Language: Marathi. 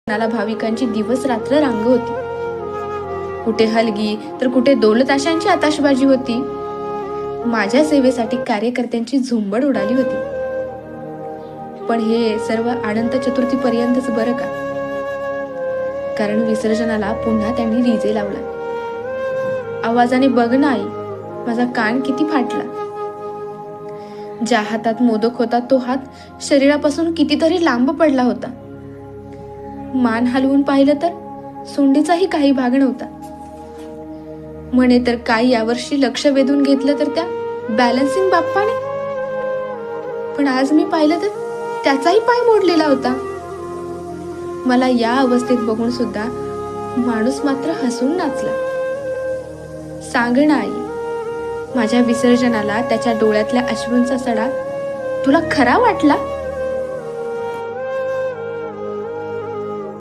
नाला भाविकांची दिवस रात्र रांग होती. कुठे हलगी तर कुठे दौलताशांची आताशबाजी होती. माझ्या सेवेसाठी कार्यकर्त्यांची झुंबड उडाली होती. पण हे सर्व अनंत चतुर्थी पर्यंतच बरं का, कारण विसर्जनाला पुन्हा त्यांनी डीजे लावला. आवाजाने बघ ना आई, माझा कान किती फाटला. ज्या हातात मोदक होता तो हात शरीरापासून कितीतरी लांब पडला होता. मान हलवून पाहिलं तर सोंडीचाही काही भाग नव्हता. म्हणे तर काय यावर्षी लक्ष वेधून घेतलं तर त्या बॅलन्सिंग बाप्पाने. पण आज मी पाहिलं तर त्याचाही पाय मोडलेला होता. मला या अवस्थेत बघून सुद्धा माणूस मात्र हसून नाचला. सांग ना आई, माझ्या विसर्जनाला त्याच्या डोळ्यातल्या अश्रूंचा सडा तुला खरा वाटला?